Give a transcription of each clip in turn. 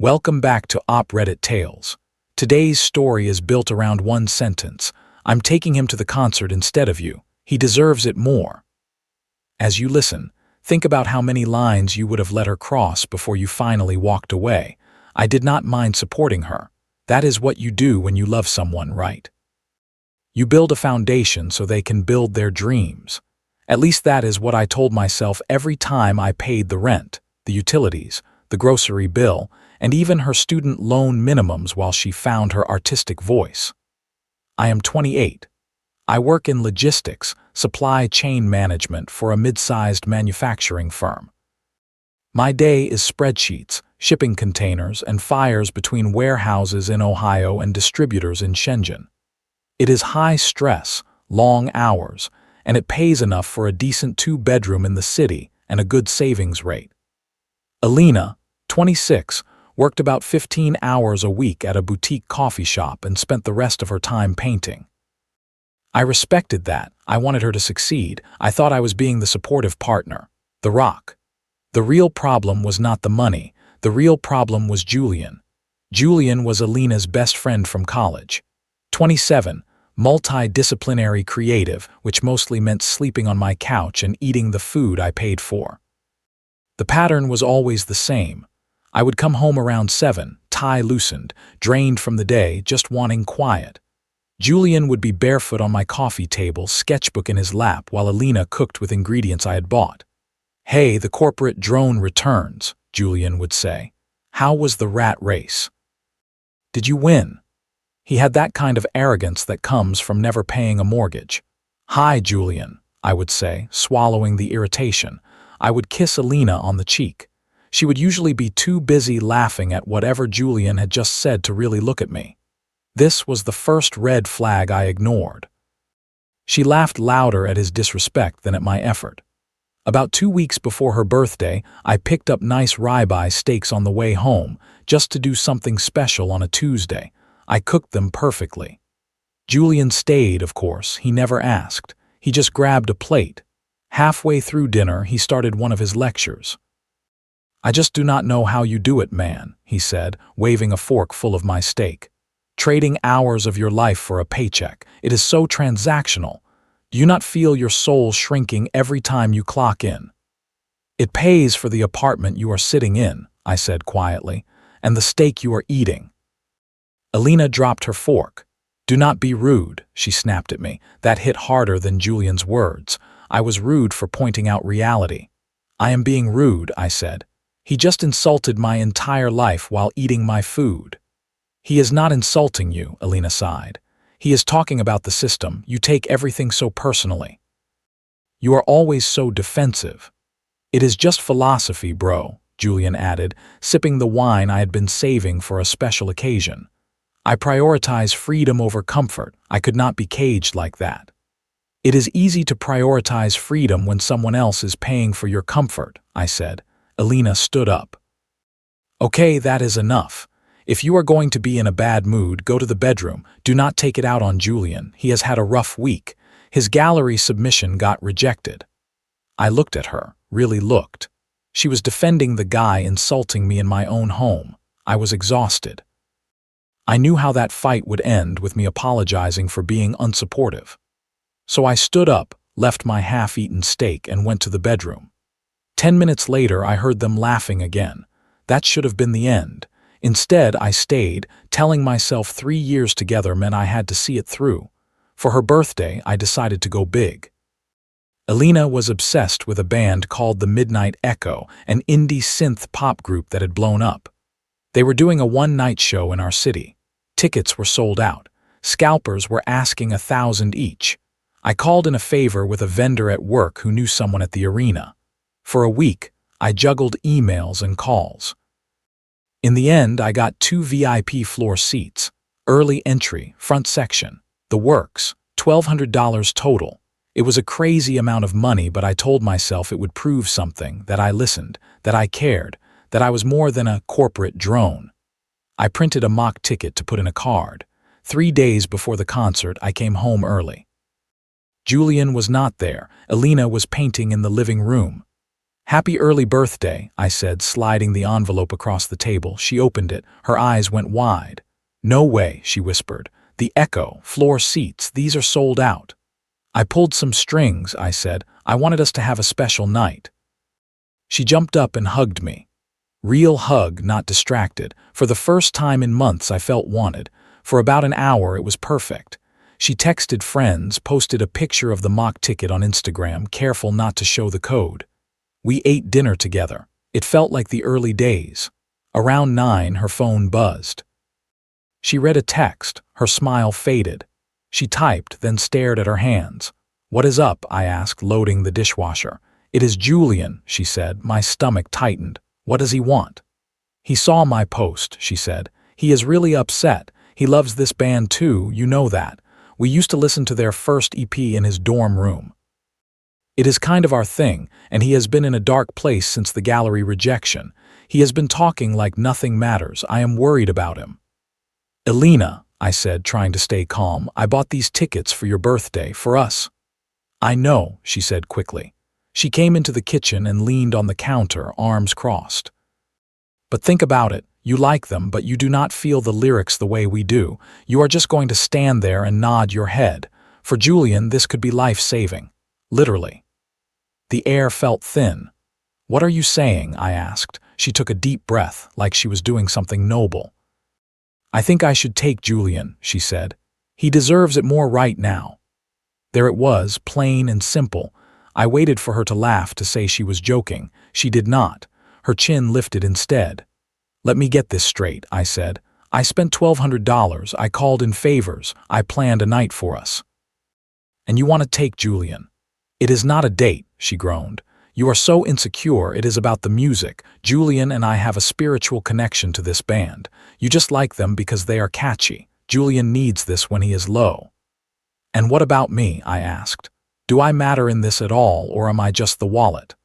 Welcome back to Reddit Tales. Today's story is built around one sentence. I'm taking him to the concert instead of you. He deserves it more. As you listen, think about how many lines you would have let her cross before you finally walked away. I did not mind supporting her. That is what you do when you love someone, right? You build a foundation so they can build their dreams. At least that is what I told myself every time I paid the rent, the utilities, the grocery bill, and even her student loan minimums while she found her artistic voice. I am 28. I work in logistics, supply chain management for a mid-sized manufacturing firm. My day is spreadsheets, shipping containers, and fires between warehouses in Ohio and distributors in Shenzhen. It is high stress, long hours, and it pays enough for a decent two-bedroom in the city and a good savings rate. Alina, 26, worked about 15 hours a week at a boutique coffee shop and spent the rest of her time painting. I respected that. I wanted her to succeed. I thought I was being the supportive partner, the rock. The real problem was not the money. The real problem was Julian. Julian was Alina's best friend from college. 27, multidisciplinary creative, which mostly meant sleeping on my couch and eating the food I paid for. The pattern was always the same. I would come home around 7, tie loosened, drained from the day, just wanting quiet. Julian would be barefoot on my coffee table, sketchbook in his lap, while Alina cooked with ingredients I had bought. "Hey, the corporate drone returns," Julian would say. "How was the rat race? Did you win?" He had that kind of arrogance that comes from never paying a mortgage. "Hi, Julian," I would say, swallowing the irritation. I would kiss Alina on the cheek. She would usually be too busy laughing at whatever Julian had just said to really look at me. This was the first red flag I ignored. She laughed louder at his disrespect than at my effort. About 2 weeks before her birthday, I picked up nice ribeye steaks on the way home, just to do something special on a Tuesday. I cooked them perfectly. Julian stayed, of course. He never asked. He just grabbed a plate. Halfway through dinner, he started one of his lectures. "I just do not know how you do it, man," he said, waving a fork full of my steak. "Trading hours of your life for a paycheck. It is so transactional. Do you not feel your soul shrinking every time you clock in?" "It pays for the apartment you are sitting in," I said quietly, "and the steak you are eating." Alina dropped her fork. "Do not be rude," she snapped at me. That hit harder than Julian's words. I was rude for pointing out reality. "I am being rude," I said. "He just insulted my entire life while eating my food." "He is not insulting you," Alina sighed. "He is talking about the system. You take everything so personally. You are always so defensive." "It is just philosophy, bro," Julian added, sipping the wine I had been saving for a special occasion. "I prioritize freedom over comfort. I could not be caged like that." "It is easy to prioritize freedom when someone else is paying for your comfort," I said. Alina stood up. "Okay, that is enough. If you are going to be in a bad mood, go to the bedroom. Do not take it out on Julian. He has had a rough week. His gallery submission got rejected." I looked at her, really looked. She was defending the guy insulting me in my own home. I was exhausted. I knew how that fight would end with me apologizing for being unsupportive. So I stood up, left my half-eaten steak, and went to the bedroom. 10 minutes later, I heard them laughing again. That should have been the end. Instead, I stayed, telling myself 3 years together meant I had to see it through. For her birthday, I decided to go big. Alina was obsessed with a band called the Midnight Echo, an indie synth pop group that had blown up. They were doing a one-night show in our city. Tickets were sold out. Scalpers were asking $1,000 each. I called in a favor with a vendor at work who knew someone at the arena. For a week, I juggled emails and calls. In the end, I got 2 VIP floor seats, early entry, front section, the works, $1,200 total. It was a crazy amount of money, but I told myself it would prove something, that I listened, that I cared, that I was more than a corporate drone. I printed a mock ticket to put in a card. 3 days before the concert, I came home early. Julian was not there. Alina was painting in the living room. "Happy early birthday," I said, sliding the envelope across the table. She opened it. Her eyes went wide. "No way," she whispered. "The Echo, floor seats, these are sold out." "I pulled some strings," I said. "I wanted us to have a special night." She jumped up and hugged me. Real hug, not distracted. For the first time in months, I felt wanted. For about an hour, it was perfect. She texted friends, posted a picture of the mock ticket on Instagram, careful not to show the code. We ate dinner together. It felt like the early days. Around 9, her phone buzzed. She read a text. Her smile faded. She typed, then stared at her hands. "What is up?" I asked, loading the dishwasher. "It is Julian," she said. My stomach tightened. "What does he want?" "He saw my post," she said. "He is really upset. He loves this band too, you know that. We used to listen to their first EP in his dorm room. It is kind of our thing, and he has been in a dark place since the gallery rejection. He has been talking like nothing matters. I am worried about him." "Elena," I said, trying to stay calm, "I bought these tickets for your birthday, for us." "I know," she said quickly. She came into the kitchen and leaned on the counter, arms crossed. "But think about it. You like them, but you do not feel the lyrics the way we do. You are just going to stand there and nod your head. For Julian, this could be life-saving. Literally." The air felt thin. "What are you saying?" I asked. She took a deep breath, like she was doing something noble. "I think I should take Julian," she said. "He deserves it more right now." There it was, plain and simple. I waited for her to laugh, to say she was joking. She did not. Her chin lifted instead. "Let me get this straight," I said. "I spent $1,200. I called in favors. I planned a night for us. And you want to take Julian?" "It is not a date," she groaned. "You are so insecure. It is about the music. Julian and I have a spiritual connection to this band. You just like them because they are catchy. Julian needs this when he is low." "And what about me?" I asked. "Do I matter in this at all, or am I just the wallet?"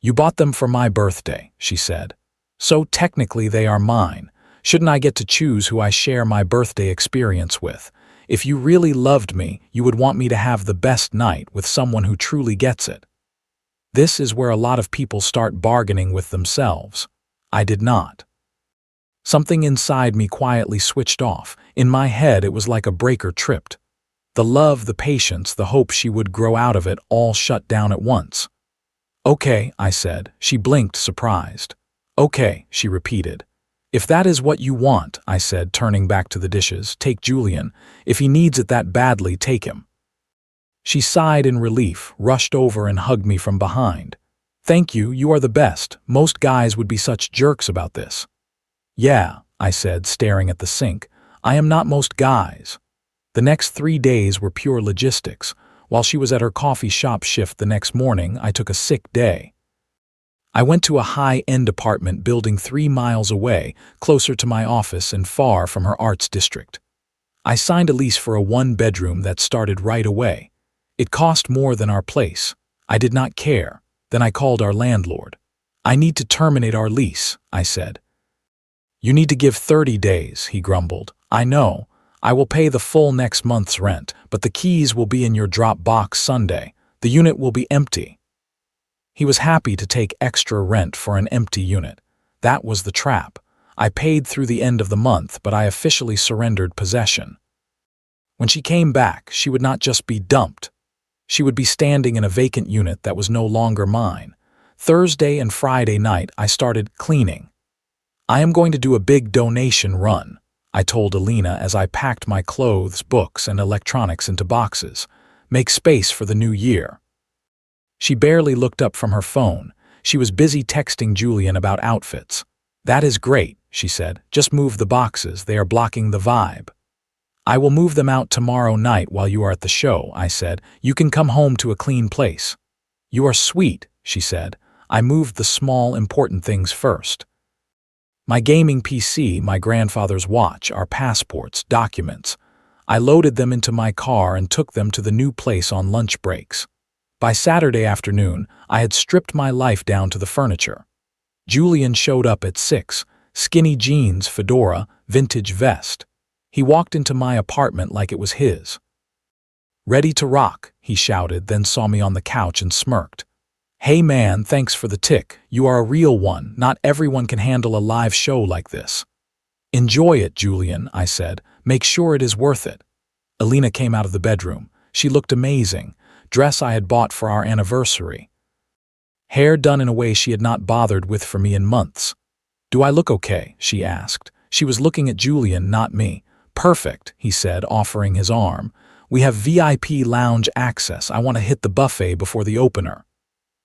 "You bought them for my birthday," she said. "So technically they are mine. Shouldn't I get to choose who I share my birthday experience with? If you really loved me, you would want me to have the best night with someone who truly gets it." This is where a lot of people start bargaining with themselves. I did not. Something inside me quietly switched off. In my head, it was like a breaker tripped. The love, the patience, the hope she would grow out of it all shut down at once. "Okay," I said. She blinked, surprised. "Okay," she repeated. "If that is what you want," I said, turning back to the dishes, "take Julian. If he needs it that badly, take him." She sighed in relief, rushed over and hugged me from behind. "Thank you, you are the best. Most guys would be such jerks about this." "Yeah," I said, staring at the sink. "I am not most guys." The next 3 days were pure logistics. While she was at her coffee shop shift the next morning, I took a sick day. I went to a high-end apartment building 3 miles away, closer to my office and far from her arts district. I signed a lease for a 1-bedroom that started right away. It cost more than our place. I did not care. Then I called our landlord. "I need to terminate our lease," I said. "You need to give 30 days, he grumbled. "I know. I will pay the full next month's rent, but the keys will be in your drop box Sunday. The unit will be empty." He was happy to take extra rent for an empty unit. That was the trap. I paid through the end of the month, but I officially surrendered possession. When she came back, she would not just be dumped. She would be standing in a vacant unit that was no longer mine. Thursday and Friday night, I started cleaning. "I am going to do a big donation run," I told Elena as I packed my clothes, books, and electronics into boxes. "Make space for the new year." She barely looked up from her phone. She was busy texting Julian about outfits. "That is great," she said. "Just move the boxes. They are blocking the vibe." "I will move them out tomorrow night while you are at the show," I said. "You can come home to a clean place." "You are sweet," she said. I moved the small, important things first. My gaming PC, my grandfather's watch, our passports, documents. I loaded them into my car and took them to the new place on lunch breaks. By Saturday afternoon, I had stripped my life down to the furniture. Julian showed up at 6, skinny jeans, fedora, vintage vest. He walked into my apartment like it was his. "Ready to rock," he shouted, then saw me on the couch and smirked. Hey man, thanks for the tick. You are a real one. Not everyone can handle a live show like this. Enjoy it, Julian, I said. Make sure it is worth it. Alina came out of the bedroom. She looked amazing. Dress I had bought for our anniversary. Hair done in a way she had not bothered with for me in months. Do I look okay? She asked. She was looking at Julian, not me. Perfect, he said, offering his arm. We have VIP lounge access. I want to hit the buffet before the opener.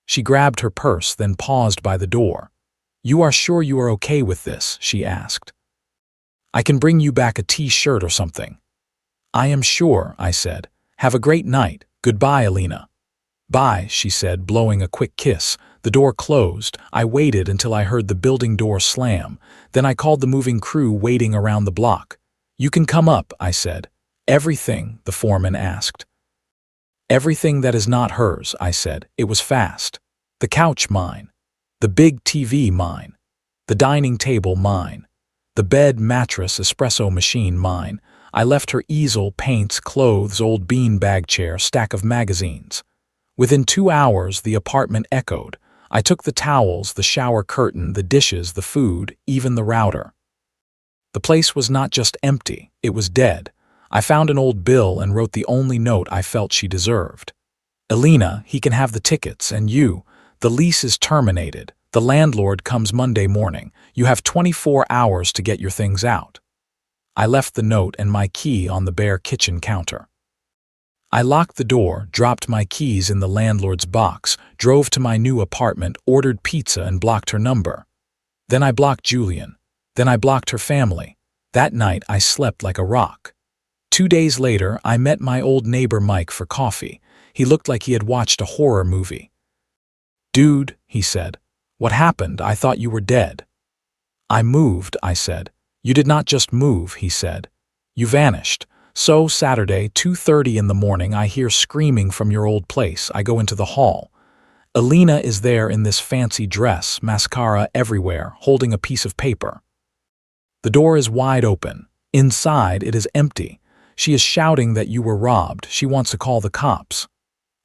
She grabbed her purse, then paused by the door. You are sure you are okay with this? She asked. I can bring you back a t-shirt or something. I am sure, I said. Have a great night. Goodbye, Alina. Bye, she said, blowing a quick kiss. The door closed. I waited until I heard the building door slam. Then I called the moving crew waiting around the block. You can come up, I said. Everything, the foreman asked. Everything that is not hers, I said. It was fast. The couch mine. The big TV mine. The dining table mine. The bed, mattress, espresso machine mine. I left her easel, paints, clothes, old beanbag chair, stack of magazines. Within 2 hours, the apartment echoed. I took the towels, the shower curtain, the dishes, the food, even the router. The place was not just empty, it was dead. I found an old bill and wrote the only note I felt she deserved. Alina, he can have the tickets, and you. The lease is terminated. The landlord comes Monday morning. You have 24 hours to get your things out. I left the note and my key on the bare kitchen counter. I locked the door, dropped my keys in the landlord's box, drove to my new apartment, ordered pizza and blocked her number. Then I blocked Julian. Then I blocked her family. That night I slept like a rock. 2 days later, I met my old neighbor Mike for coffee. He looked like he had watched a horror movie. Dude, he said, what happened? I thought you were dead. I moved, I said. You did not just move, he said. You vanished. So, Saturday, 2:30 in the morning, I hear screaming from your old place. I go into the hall. Alina is there in this fancy dress, mascara everywhere, holding a piece of paper. The door is wide open. Inside, it is empty. She is shouting that you were robbed. She wants to call the cops.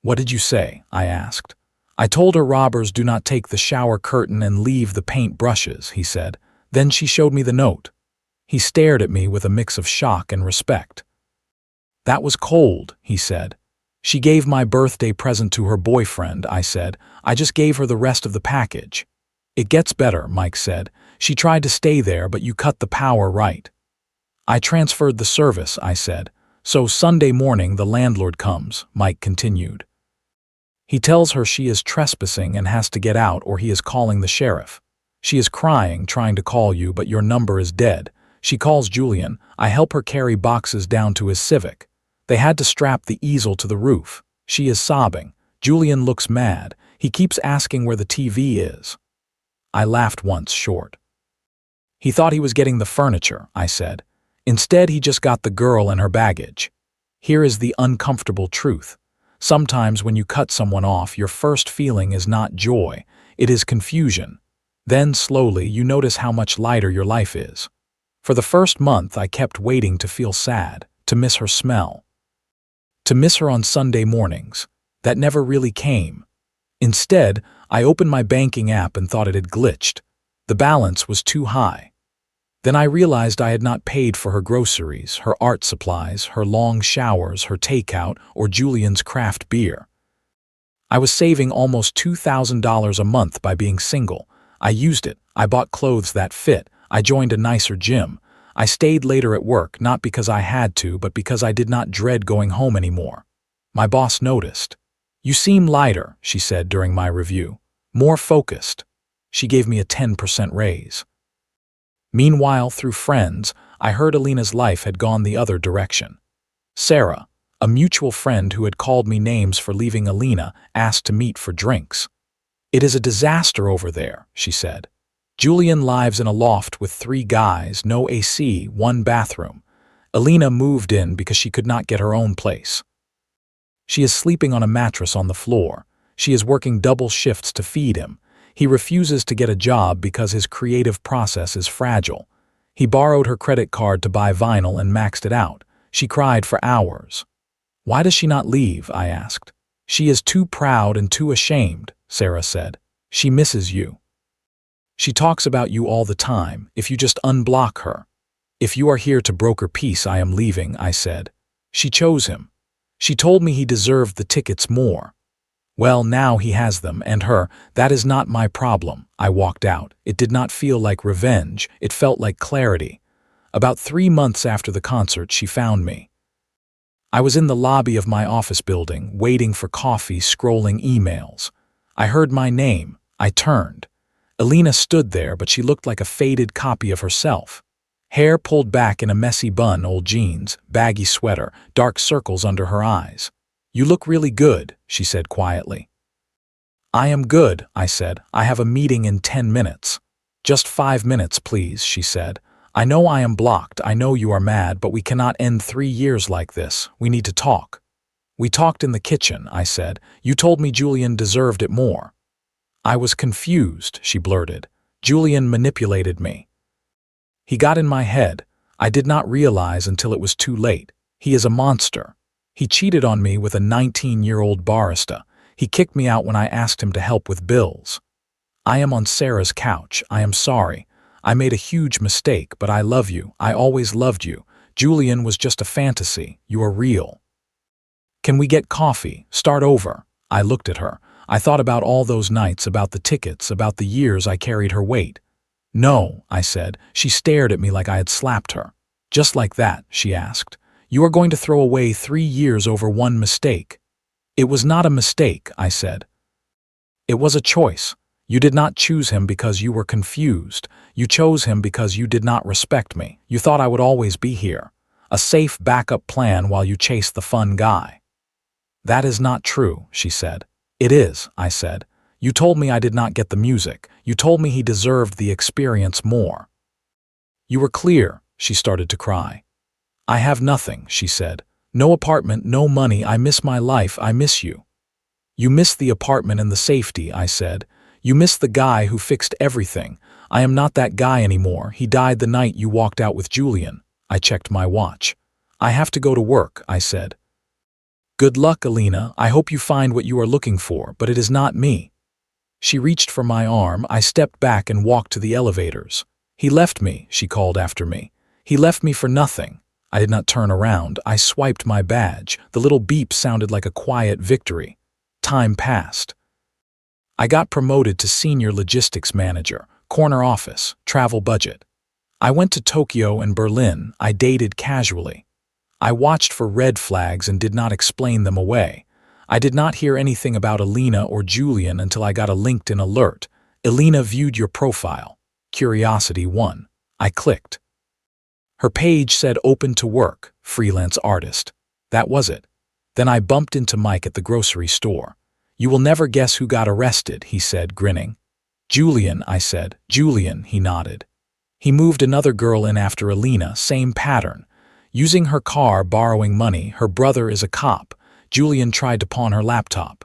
What did you say? I asked. I told her robbers do not take the shower curtain and leave the paint brushes, he said. Then she showed me the note. He stared at me with a mix of shock and respect. That was cold, he said. She gave my birthday present to her boyfriend, I said. I just gave her the rest of the package. It gets better, Mike said. She tried to stay there, but you cut the power right. I transferred the service, I said. So Sunday morning the landlord comes, Mike continued. He tells her she is trespassing and has to get out or he is calling the sheriff. She is crying, trying to call you, but your number is dead. She calls Julian. I help her carry boxes down to his Civic. They had to strap the easel to the roof. She is sobbing. Julian looks mad. He keeps asking where the TV is. I laughed once short. He thought he was getting the furniture, I said. Instead, he just got the girl and her baggage. Here is the uncomfortable truth. Sometimes when you cut someone off, your first feeling is not joy, it is confusion. Then, slowly, you notice how much lighter your life is. For the first month, I kept waiting to feel sad, to miss her smell. To miss her on Sunday mornings. That never really came. Instead, I opened my banking app and thought it had glitched. The balance was too high. Then I realized I had not paid for her groceries, her art supplies, her long showers, her takeout, or Julian's craft beer. I was saving almost $2,000 a month by being single. I used it. I bought clothes that fit. I joined a nicer gym. I stayed later at work, not because I had to, but because I did not dread going home anymore. My boss noticed. You seem lighter, she said during my review. More focused. She gave me a 10% raise. Meanwhile, through friends, I heard Alina's life had gone the other direction. Sarah, a mutual friend who had called me names for leaving Alina, asked to meet for drinks. It is a disaster over there, she said. Julian lives in a loft with 3 guys, no AC, 1 bathroom. Alina moved in because she could not get her own place. She is sleeping on a mattress on the floor. She is working double shifts to feed him. He refuses to get a job because his creative process is fragile. He borrowed her credit card to buy vinyl and maxed it out. She cried for hours. Why does she not leave? I asked. She is too proud and too ashamed. Sarah said. She misses you. She talks about you all the time, if you just unblock her. If you are here to broker peace, I am leaving, I said. She chose him. She told me he deserved the tickets more. Well, now he has them, and her. That is not my problem. I walked out. It did not feel like revenge. It felt like clarity. About 3 months after the concert, she found me. I was in the lobby of my office building, waiting for coffee, scrolling emails. I heard my name. I turned. Alina stood there, but she looked like a faded copy of herself. Hair pulled back in a messy bun, old jeans, baggy sweater, dark circles under her eyes. You look really good, she said quietly. I am good, I said. I have a meeting in 10 minutes. Just 5 minutes, please, she said. I know I am blocked, I know you are mad, but we cannot end 3 years like this. We need to talk. We talked in the kitchen, I said. You told me Julian deserved it more. I was confused, she blurted. Julian manipulated me. He got in my head. I did not realize until it was too late. He is a monster. He cheated on me with a 19-year-old barista. He kicked me out when I asked him to help with bills. I am on Sarah's couch. I am sorry. I made a huge mistake, but I love you. I always loved you. Julian was just a fantasy. You are real. Can we get coffee? Start over. I looked at her. I thought about all those nights, about the tickets, about the years I carried her weight. No, I said. She stared at me like I had slapped her. Just like that, she asked. You are going to throw away 3 years over one mistake. It was not a mistake, I said. It was a choice. You did not choose him because you were confused. You chose him because you did not respect me. You thought I would always be here. A safe backup plan while you chased the fun guy. That is not true, she said. It is, I said. You told me I did not get the music. You told me he deserved the experience more. You were clear, she started to cry. I have nothing, she said. No apartment, no money. I miss my life. I miss you. You miss the apartment and the safety, I said. You miss the guy who fixed everything. I am not that guy anymore. He died the night you walked out with Julian. I checked my watch. I have to go to work, I said. Good luck, Alina. I hope you find what you are looking for, but it is not me. She reached for my arm. I stepped back and walked to the elevators. He left me, she called after me. He left me for nothing. I did not turn around. I swiped my badge. The little beep sounded like a quiet victory. Time passed. I got promoted to senior logistics manager, corner office, travel budget. I went to Tokyo and Berlin. I dated casually. I watched for red flags and did not explain them away. I did not hear anything about Alina or Julian until I got a LinkedIn alert. Alina viewed your profile. Curiosity 1. I clicked. Her page said open to work, freelance artist. That was it. Then I bumped into Mike at the grocery store. You will never guess who got arrested, he said, grinning. Julian, I said. Julian, he nodded. He moved another girl in after Alina, same pattern. Using her car, borrowing money. Her brother is a cop. Julian tried to pawn her laptop.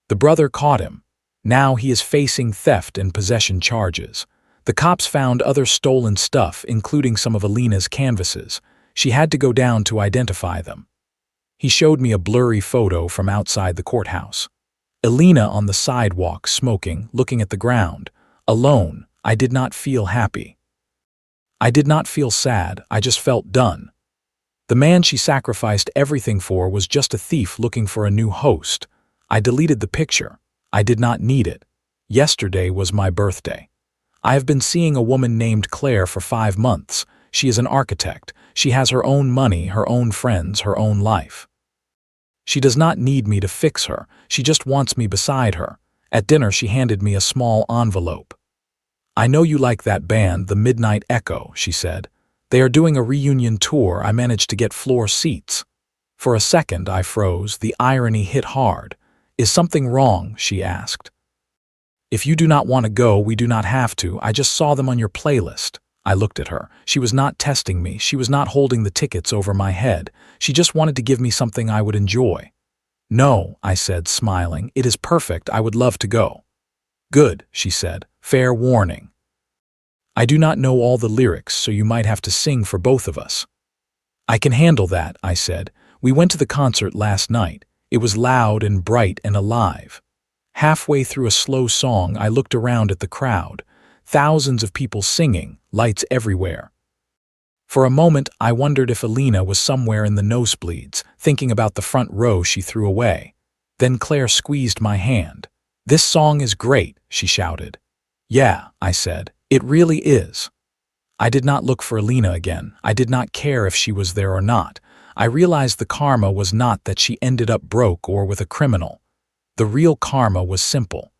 The brother caught him. Now he is facing theft and possession charges. The cops found other stolen stuff, including some of Alina's canvases. She had to go down to identify them. He showed me a blurry photo from outside the courthouse. Alina on the sidewalk, smoking, looking at the ground. Alone. I did not feel happy. I did not feel sad. I just felt done. The man she sacrificed everything for was just a thief looking for a new host. I deleted the picture. I did not need it. Yesterday was my birthday. I have been seeing a woman named Claire for 5 months. She is an architect. She has her own money, her own friends, her own life. She does not need me to fix her. She just wants me beside her. At dinner, she handed me a small envelope. I know you like that band, the Midnight Echo, she said. They are doing a reunion tour. I managed to get floor seats. For a second, I froze. The irony hit hard. Is something wrong? She asked. If you do not want to go, we do not have to. I just saw them on your playlist. I looked at her. She was not testing me. She was not holding the tickets over my head. She just wanted to give me something I would enjoy. No, I said, smiling. It is perfect. I would love to go. Good, she said. Fair warning. I do not know all the lyrics, so you might have to sing for both of us. I can handle that, I said. We went to the concert last night. It was loud and bright and alive. Halfway through a slow song, I looked around at the crowd. Thousands of people singing, lights everywhere. For a moment, I wondered if Alina was somewhere in the nosebleeds, thinking about the front row she threw away. Then Claire squeezed my hand. "This song is great," she shouted. "Yeah," I said, "it really is." I did not look for Alina again. I did not care if she was there or not. I realized the karma was not that she ended up broke or with a criminal. The real karma was simple.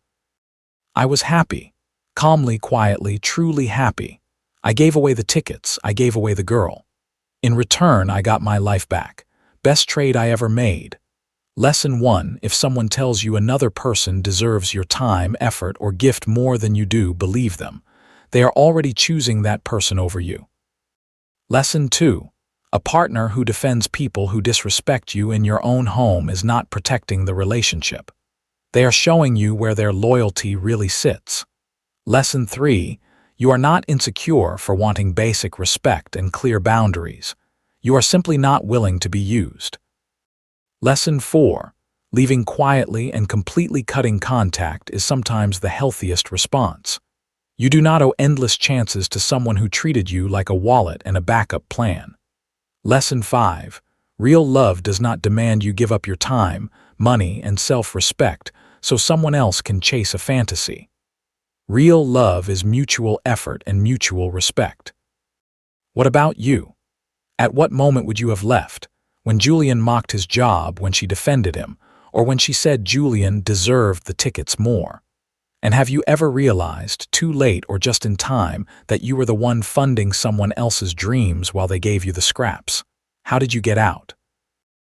I was happy. Calmly, quietly, truly happy. I gave away the tickets. I gave away the girl. In return, I got my life back. Best trade I ever made. Lesson 1. If someone tells you another person deserves your time, effort, or gift more than you do, believe them. They are already choosing that person over you. Lesson 2. A partner who defends people who disrespect you in your own home is not protecting the relationship. They are showing you where their loyalty really sits. Lesson 3. You are not insecure for wanting basic respect and clear boundaries. You are simply not willing to be used. Lesson 4. Leaving quietly and completely cutting contact is sometimes the healthiest response. You do not owe endless chances to someone who treated you like a wallet and a backup plan. Lesson 5. Real love does not demand you give up your time, money, and self-respect so someone else can chase a fantasy. Real love is mutual effort and mutual respect. What about you? At what moment would you have left? When Julian mocked his job, when she defended him, or when she said Julian deserved the tickets more? And have you ever realized, too late or just in time, that you were the one funding someone else's dreams while they gave you the scraps? How did you get out?